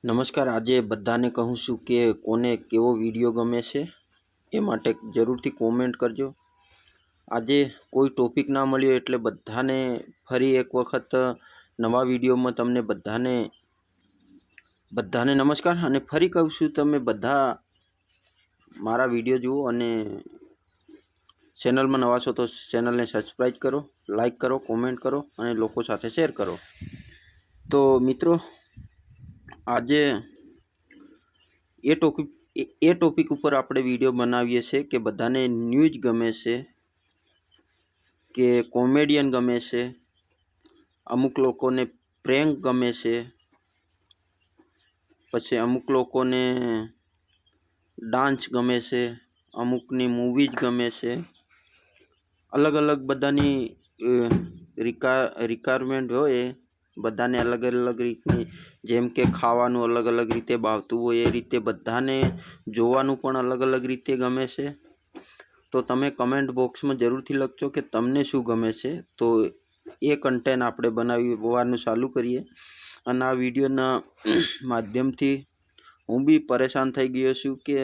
નમસ્કાર। આજે બધાને કહું છું કે કોને કેવો વિડીયો ગમે છે એ માટે જરૂરથી કોમેન્ટ કરજો। આજે કોઈ ટોપિક ના મળ્યો એટલે બધાને ફરી એક વખત નવા વિડીયોમાં તમને બધાને નમસ્કાર। અને ફરી કહું છું, તમે બધા મારા વિડીયો જુઓ અને ચેનલમાં નવા છો તો ચેનલને સબસ્ક્રાઈબ કરો, લાઈક કરો, કોમેન્ટ કરો અને લોકો સાથે શેર કરો। તો મિત્રો, આજે એ ટોપિક ઉપર આપણે વિડીયો બનાવીએ છીએ કે બધાને ન્યૂઝ ગમે છે કે કોમેડિયન ગમે છે, અમુક લોકોને પ્રેન્ક ગમે છે, પછી અમુક લોકોને ડાન્સ ગમે છે, અમુકની મૂવીઝ ગમે છે। અલગ અલગ બધાની રિક્વાયરમેન્ટ હોય, બધાને અલગ અલગ રીતની, જેમ કે ખાવાનું અલગ અલગ રીતે ભાવતું હોય એ રીતે બધાને જોવાનું પણ અલગ અલગ રીતે ગમે છે। તો તમે કમેન્ટ બોક્સમાં જરૂરથી લખજો કે તમને શું ગમે છે, તો એ કન્ટેન્ટ આપણે બનાવવાનું ચાલુ કરીએ। અને આ વિડીયોના માધ્યમથી હું બી પરેશાન થઈ ગયો છું કે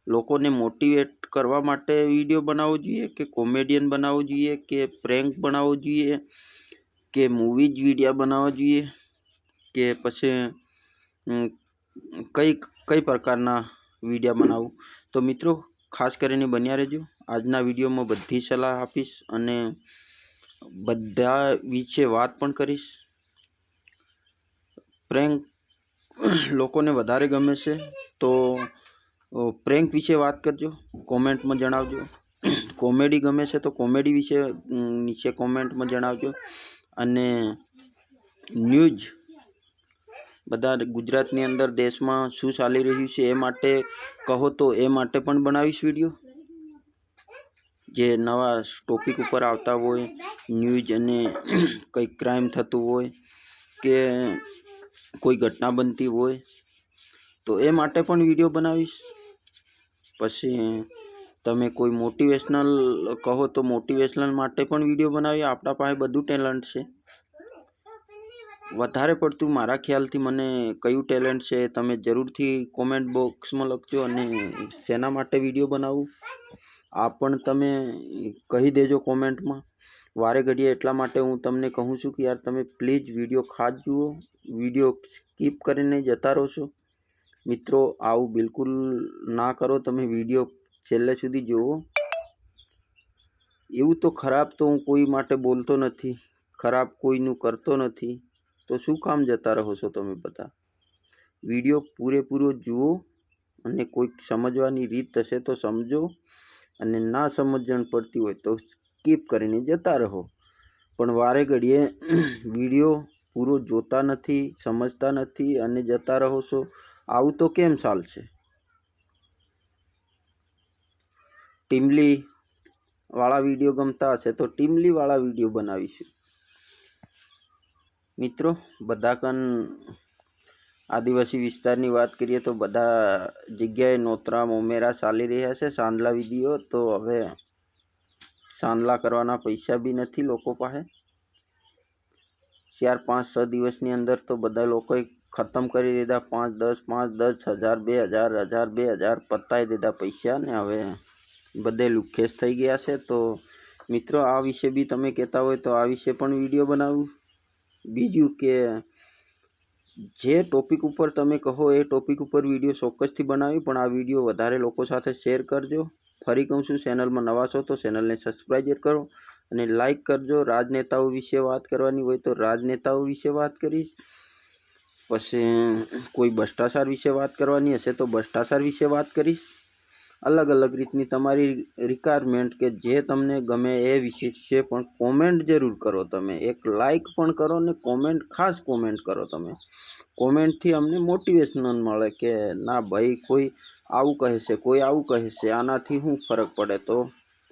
લોકોને મોટિવેટ કરવા માટે વિડીયો બનાવવો જોઈએ કે કોમેડિયન બનાવવો જોઈએ કે પ્રેન્ક બનાવવો જોઈએ કે મૂવીઝ વિડીયો બનાવવા જોઈએ કે પછી કઈ પ્રકારના વિડીયો બનાવું। તો મિત્રો, ખાસ કરીને બન્યા રહેજો। આજના વિડીયોમાં બધી સલાહ આપીશ અને બધા વિશે વાત પણ કરીશ। પ્રેન્ક લોકોને વધારે ગમે છે તો પ્રેન્ક વિશે વાત કરજો, કોમેન્ટમાં જણાવજો। કોમેડી ગમે છે તો કોમેડી વિશે નીચે કોમેન્ટમાં જણાવજો। અને ન્યૂઝ બધા ગુજરાતની અંદર દેશમાં શું ચાલી રહ્યું છે એ માટે કહો તો એ માટે પણ બનાવીશ વિડીયો, જે નવા ટોપિક ઉપર આવતા હોય, ન્યૂઝ અને કંઈક ક્રાઇમ થતું હોય કે કોઈ ઘટના બનતી હોય તો એ માટે પણ વિડીયો બનાવીશ। પછી તમે કોઈ મોટિવેશનલ કહો તો મોટિવેશનલ માટે પણ વિડીયો બનાવીએ। આપણા પાસે બધું ટેલેન્ટ છે। વધારે પડતું મારા ખ્યાલથી મને કયું ટેલેન્ટ છે તમે જરૂરથી કોમેન્ટ બોક્સમાં લખજો। અને શેના માટે વિડીયો બનાવું આ પણ તમે કહી દેજો કોમેન્ટમાં। વારે ઘડીએ એટલા માટે હું તમને કહું છું કે યાર તમે પ્લીઝ વિડીયો ખાસ જુઓ, વિડીયો સ્કીપ કરીને જતા રહો છો। મિત્રો, આવું બિલકુલ ના કરો, તમે વિડીયો છેલ્લે સુધી જુઓ। એવું તો ખરાબ તો હું કોઈ માટે બોલતો નથી, ખરાબ કોઈનું કરતો નથી, તો શું કામ જતા રહો છો તમે બધા? વિડીયો પૂરેપૂરો જુઓ અને કોઈક સમજવાની રીત હશે તો સમજો, અને ના સમજણ પડતી હોય તો સ્કીપ કરીને જતા રહો। પણ વારે ઘડીએ વિડીયો પૂરો જોતા નથી, સમજતા નથી અને જતા રહો છો, આવું તો કેમ ચાલશે? ટીમલી વાળા વિડીયો ગમતા હશે તો ટીમલી વાળા વિડીયો બનાવીશું। મિત્રો, બધા કન આદિવાસી વિસ્તારની વાત કરીએ તો બધા જગ્યાએ નોતરા મોમેરા ચાલી રહ્યા છે, સાંદલા વિડીયો। તો હવે સાંદલા કરવાના પૈસા બી નથી લોકો પાસે। 4, 5, 6 દિવસની અંદર તો બધા લોકોએ ખતમ કરી દીધા। 5, 10, 5, 10, 1000, 2000, 1000, 2000 પતાવી દીધા પૈસા ને હવે બધે લુખેસ થઈ ગયા છે। તો મિત્રો, આ વિશે બી તમે કહેતા હોય તો આ વિશે પણ વિડીયો બનાવું। બીજું કે જે ટોપિક ઉપર તમે કહો એ ટોપિક ઉપર વિડીયો ચોક્કસથી બનાવી, પણ આ વિડીયો વધારે લોકો સાથે શેર કરજો। ફરી કહું છું, ચેનલમાં નવા છો તો ચેનલને સબસ્ક્રાઈબ કરો અને લાઈક કરજો। રાજનેતાઓ વિશે વાત કરવાની હોય તો રાજનેતાઓ વિશે વાત કરીશ। પછી કોઈ ભ્રષ્ટાચાર વિશે વાત કરવાની હશે તો ભ્રષ્ટાચાર વિશે વાત કરીશ। અલગ અલગ રીતની તમારી રિક્વાયરમેન્ટ કે જે તમને ગમે એ વિશે છે, પણ કોમેન્ટ જરૂર કરો। તમે એક લાઈક પણ કરો ને કોમેન્ટ, ખાસ કોમેન્ટ કરો। તમે કોમેન્ટથી અમને મોટિવેશન મળે કે ના ભાઈ, કોઈ આવું કહે છે, કોઈ આવું કહે છે, આનાથી શું ફરક પડે? તો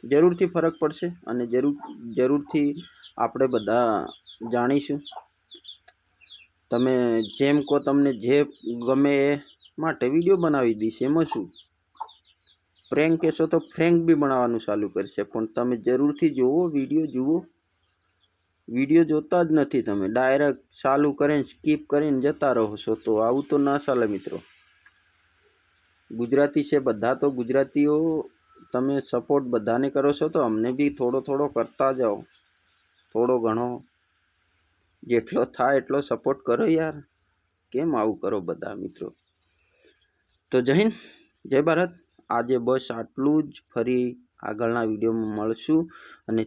જરૂરથી ફરક પડશે અને જરૂરથી આપણે બધા જાણીશું। તમે જેમ કહો, તમને જે ગમે એ માટે વિડીયો બનાવી દઈશ, એમાં શું? પ્રેન્ક કહેશો તો પ્રેન્ક બી બનાવવાનું ચાલુ કરશે, પણ તમે જરૂરથી જુઓ, વિડીયો જુઓ। વિડીયો જોતા જ નથી, તમે ડાયરેક્ટ ચાલુ કરીને સ્કીપ કરીને જતા રહો છો, તો આવું તો ના ચાલે મિત્રો. ગુજરાતી છે બધા, તો ગુજરાતીઓ તમે સપોર્ટ બધાને કરો છો, તો અમને બી થોડો થોડો કરતા જાઓ, થોડો ઘણો જેટલો થાય એટલો સપોર્ટ કરો યાર. કેમ આવું કરો બધા મિત્રો? તો જય હિન્દ, જય ભારત. આજે બસ આટલું જ. ફરી આગળના વિડીયોમાં મળશું, અને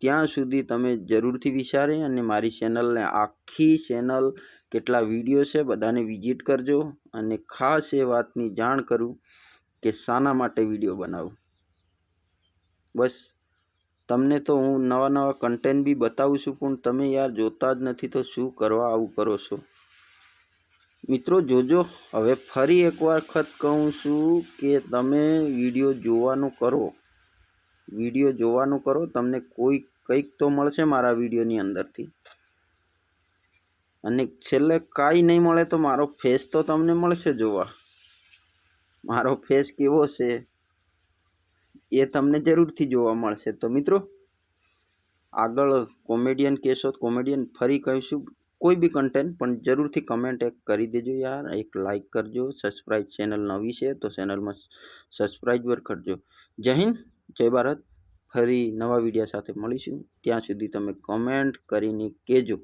ત્યાં સુધી તમે જરૂરથી વિચારી અને મારી ચેનલને, આખી ચેનલ કેટલા વિડીયો છે બધાને વિઝિટ કરજો, અને ખાસ એ વાતની જાણ કરું કે શાના માટે વિડીયો બનાવું. બસ તમને તો હું નવા કન્ટેન્ટ બી બતાવું છું, પણ તમે યાર જોતા જ નથી, તો શું કરવા આવું કરો છો મિત્રો? જોજો. હવે ફરી એક વખત કહું છું કે તમે વિડીયો જોવાનું કરો, વિડીયો જોવાનું કરો. તમને કંઈક તો મળશે મારા વિડીયોની અંદરથી, અને છેલ્લે કાંઈ નહીં મળે તો મારો ફેસ તો તમને મળશે જોવા. મારો ફેસ કેવો છે એ તમને જરૂરથી જોવા મળશે. તો મિત્રો આગળ કોમેડિયન કહેશો, કોમેડિયન ફરી કહીશું, કોઈ બી કન્ટેન્ટ, પણ જરૂરથી કમેન્ટ એક કરી દેજો યાર, એક લાઈક કરજો. સબસ્ક્રાઈબ, ચેનલ નવી છે તો ચેનલમાં સબસ્ક્રાઈબ કરજો. જય હિન્દ, જય ભારત. ફરી નવા વિડીયો સાથે મળીશું. ત્યાં સુધી તમે કમેન્ટ કરીને કહેજો.